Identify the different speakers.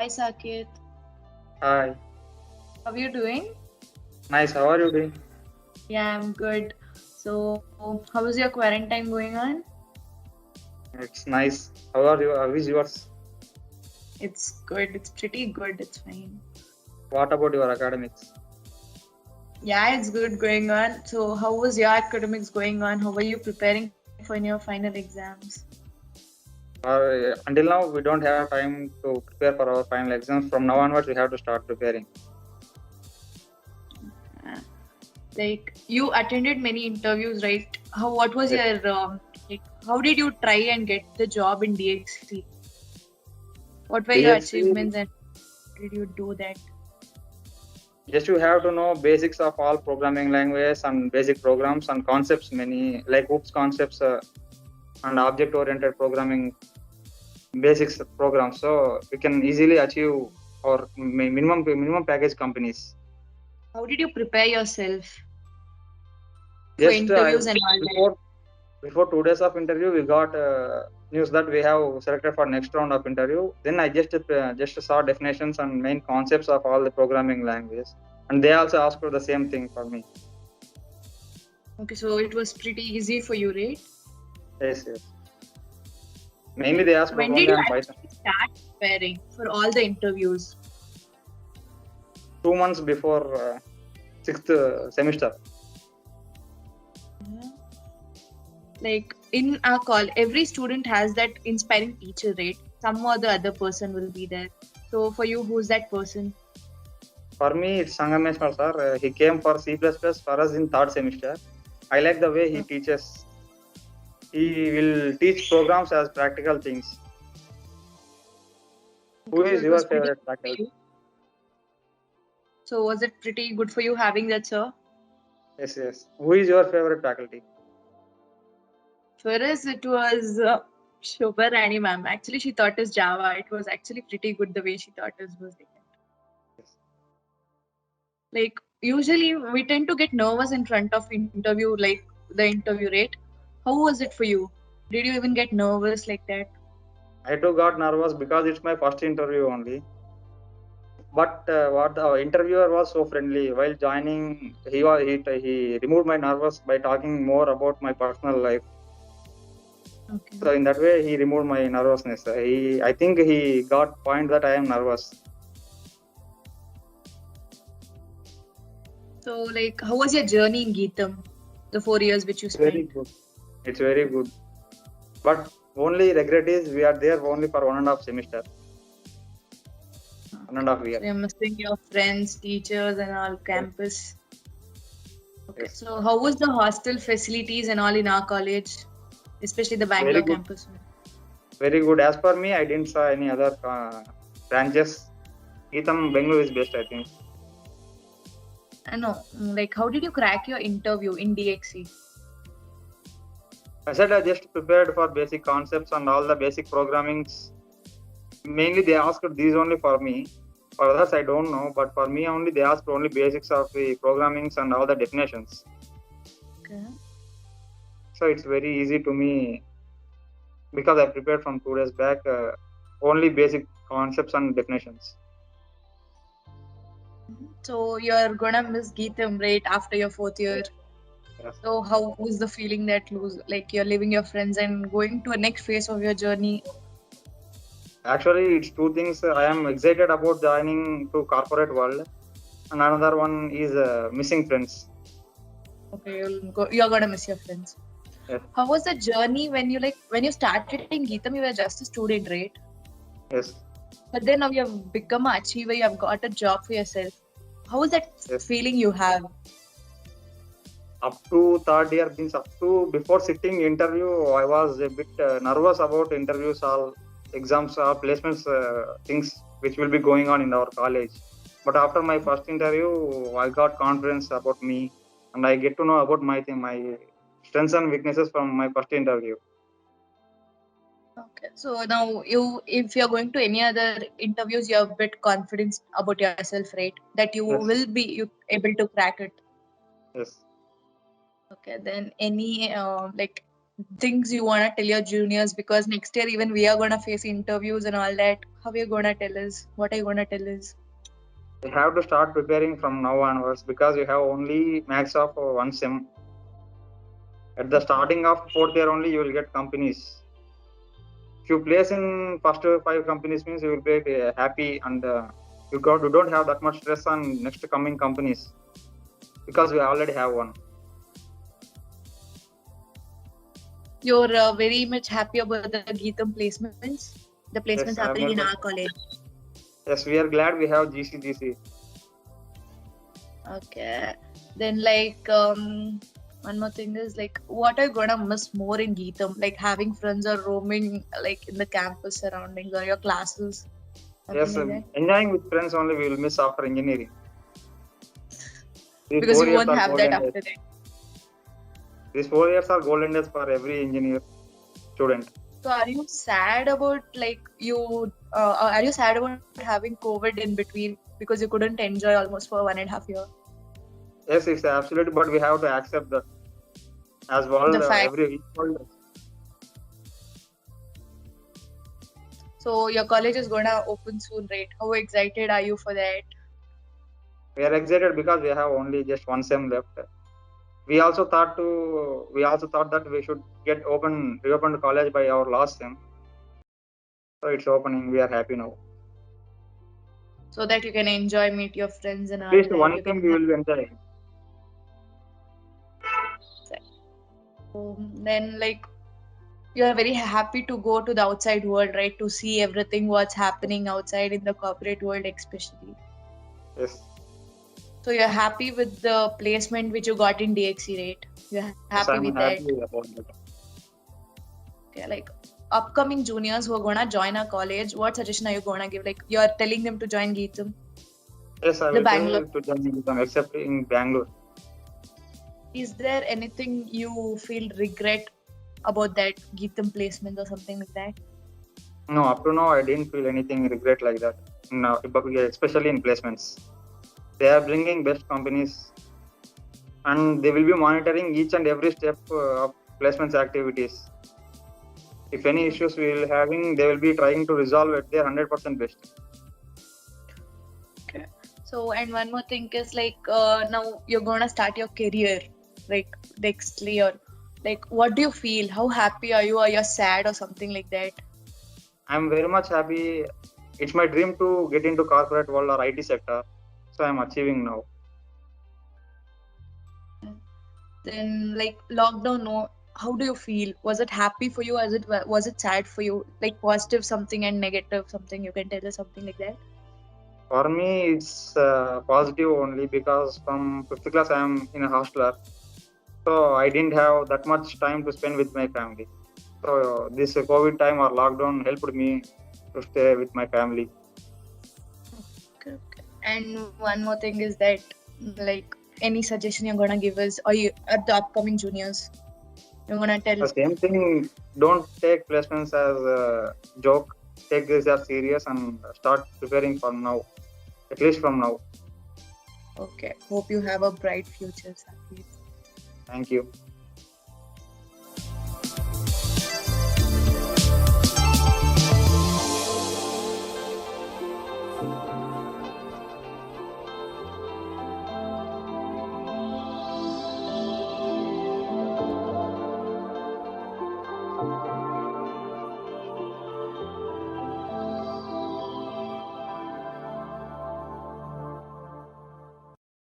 Speaker 1: Saket.
Speaker 2: Hi,
Speaker 1: How are you doing?
Speaker 2: nice. How are you doing?
Speaker 1: Yeah, I'm good. So, how is your quarantine going on?
Speaker 2: It's nice. How are you? How is yours?
Speaker 1: It's good. It's pretty good. It's fine.
Speaker 2: What about your academics?
Speaker 1: Yeah, it's good going on. So, how was your academics going on? How were you preparing for your final exams?
Speaker 2: Until now, we don't have time to prepare for our final exams. From now onwards, we have to start preparing.
Speaker 1: Uh, like, you attended many interviews, right? What was
Speaker 2: Yes.
Speaker 1: your, how did you try and get the job in DXC? What were your
Speaker 2: DXC,
Speaker 1: achievements and did you do that?
Speaker 2: just you have to know basics of all programming languages and basic programs and concepts, many like OOPS concepts and object-oriented programming basics programs. So we can easily achieve our minimum package companies.
Speaker 1: How did you prepare yourself for
Speaker 2: Just
Speaker 1: interviews and all that?
Speaker 2: before 2 days of interview, we got news that we have selected for next round of interview. Then I just saw definitions and main concepts of all the programming languages, and they also asked for the same thing for me.
Speaker 1: Okay, so it was pretty easy for you, right?
Speaker 2: Yes, yes. Mainly they asked
Speaker 1: When
Speaker 2: only
Speaker 1: did you
Speaker 2: on Python.
Speaker 1: actually start preparing for all the interviews?
Speaker 2: 2 months before sixth semester.
Speaker 1: Yeah. Like in our call, every student has that inspiring teacher, right? Some or the other person will be there. So for you, who's that person?
Speaker 2: For me, it's Sangameshwar sir. He came for C++ for us in third semester. I like the way he teaches. He will teach programs as practical things. Who
Speaker 1: Okay, so
Speaker 2: is
Speaker 1: it
Speaker 2: your
Speaker 1: was pretty
Speaker 2: favorite
Speaker 1: good for
Speaker 2: faculty?
Speaker 1: you. So was it pretty good for you having that, sir?
Speaker 2: Yes, yes. Who is your favorite faculty?
Speaker 1: For us, it was Shobha Rani ma'am. Actually, she taught us Java. It was actually pretty good the way she taught us was like that.
Speaker 2: Yes.
Speaker 1: Like usually we tend to get nervous in front of interview, like the interview, right? How was it for you? Did you even get nervous like that?
Speaker 2: I too got nervous because it's my first interview only. But what the interviewer was so friendly while joining. He removed my nervous by talking more about my personal life.
Speaker 1: Okay.
Speaker 2: So in that way, he removed my nervousness. I think he got point that I am nervous.
Speaker 1: So like how was your journey in Geetam, the 4 years which you
Speaker 2: Very
Speaker 1: spent?
Speaker 2: good. It's very good. But only regret is we are there only for 1.5 semester, 1.5 year.
Speaker 1: So you're missing your friends, teachers and all
Speaker 2: Yes.
Speaker 1: campus. Okay,
Speaker 2: Yes.
Speaker 1: so how was the hostel facilities and all in our college, especially the
Speaker 2: Very
Speaker 1: Bangalore
Speaker 2: good.
Speaker 1: campus?
Speaker 2: Very good. As per me, I didn't saw any other branches. Geetam Bengaluru is best, I think.
Speaker 1: I know, like how did you crack your interview in DXC?
Speaker 2: I said I just prepared for basic concepts and all the basic programmings. Mainly they asked these only for me. For others, I don't know, but for me only they asked only basics of the programmings and all the definitions.
Speaker 1: Okay.
Speaker 2: So it's very easy to me because I prepared from 2 days back only basic concepts and definitions.
Speaker 1: So you're gonna miss Geetam right after your fourth year.
Speaker 2: Yes.
Speaker 1: So how was the feeling that like you're leaving your friends and going to a next phase of your journey?
Speaker 2: Actually, it's two things. I am excited about joining to corporate world, and another one is missing friends.
Speaker 1: Okay, you're gonna miss your friends.
Speaker 2: Yes.
Speaker 1: How was the journey when you started in Geetam, you were just a student, right?
Speaker 2: Yes.
Speaker 1: But then now you have become an achiever, you have got a job for yourself. How was that
Speaker 2: Yes.
Speaker 1: feeling you have?
Speaker 2: Up to third year means up to before sitting interview, I was a bit nervous about interviews, all exams, all placements, things which will be going on in our college. But after my first interview, I got confidence about me, and I get to know about my strengths and weaknesses from my first interview.
Speaker 1: Okay, so now if you're going to any other interviews, you have a bit confidence about yourself, right? That you
Speaker 2: Yes.
Speaker 1: will be you able to crack it.
Speaker 2: Yes.
Speaker 1: Okay, then any like things you wanna tell your juniors, because next year even we are gonna face interviews and all that. How are you gonna tell us? What are you gonna tell us?
Speaker 2: You have to start preparing from now onwards because you have only max of one sem. At the starting of fourth year only, you will get companies. If you place in first 5 companies, means you will be happy, and you don't have that much stress on next coming companies because we already have one.
Speaker 1: You're very much happy about the Geetam placements, the placements
Speaker 2: Yes,
Speaker 1: happening in our college.
Speaker 2: Yes, we are glad we have GCGC.
Speaker 1: Okay. Then one more thing is what are you gonna miss more in Geetam? Like having friends or roaming like in the campus surroundings or your classes?
Speaker 2: Yes,
Speaker 1: Something like
Speaker 2: enjoying with friends only we will miss after engineering.
Speaker 1: that? Because you won't have that after that.
Speaker 2: These 4 years are golden days for every engineer student.
Speaker 1: So are you sad about are you sad about having COVID in between because you couldn't enjoy almost for 1.5 years?
Speaker 2: Yes, it's absolutely, but we have to accept that as well.
Speaker 1: The fact.
Speaker 2: Every world.
Speaker 1: So your college is gonna open soon, right? How excited are you for that?
Speaker 2: We are excited because we have only just one sem left. We also thought that we should reopen college by our last sem. So it's opening. We are happy now.
Speaker 1: So that you can enjoy, meet your friends and all
Speaker 2: At least
Speaker 1: that.
Speaker 2: one thing we will enjoy.
Speaker 1: Then you are very happy to go to the outside world, right? To see everything what's happening outside in the corporate world especially.
Speaker 2: Yes.
Speaker 1: So you're happy with the placement which you got in DXC, right? You're happy with that.
Speaker 2: About that.
Speaker 1: Okay, upcoming juniors who are gonna join our college, what suggestion are you gonna give? You're telling them to join Geetam?
Speaker 2: Yes, I will tell to join Geetam, except in Bangalore.
Speaker 1: Is there anything you feel regret about that Geetam placement or something like that?
Speaker 2: No, up to now I didn't feel anything regret like that. No, especially in placements. They are bringing best companies, and they will be monitoring each and every step of placements activities. If any issues we will having, they will be trying to resolve at their 100% best.
Speaker 1: Okay. So, and one more thing is now you're gonna start your career, next year. What do you feel? How happy are you? Or you're sad or something like that?
Speaker 2: I'm very much happy. It's my dream to get into corporate world or IT sector. So I'm achieving now.
Speaker 1: Then lockdown, no, how do you feel? Was it happy for you? Was it sad for you? Positive something and negative something? You can tell us something like that.
Speaker 2: For me, it's positive only because from 5th class I am in a hostler. So I didn't have that much time to spend with my family. So this COVID time or lockdown helped me to stay with my family.
Speaker 1: Okay. And one more thing is that any suggestion you're gonna give us or you at the upcoming juniors? You're gonna tell
Speaker 2: the same thing. Don't take placements as a joke. Take this as serious and start preparing from now. At least from now.
Speaker 1: Okay. Hope you have a bright future, Saket.
Speaker 2: Thank you.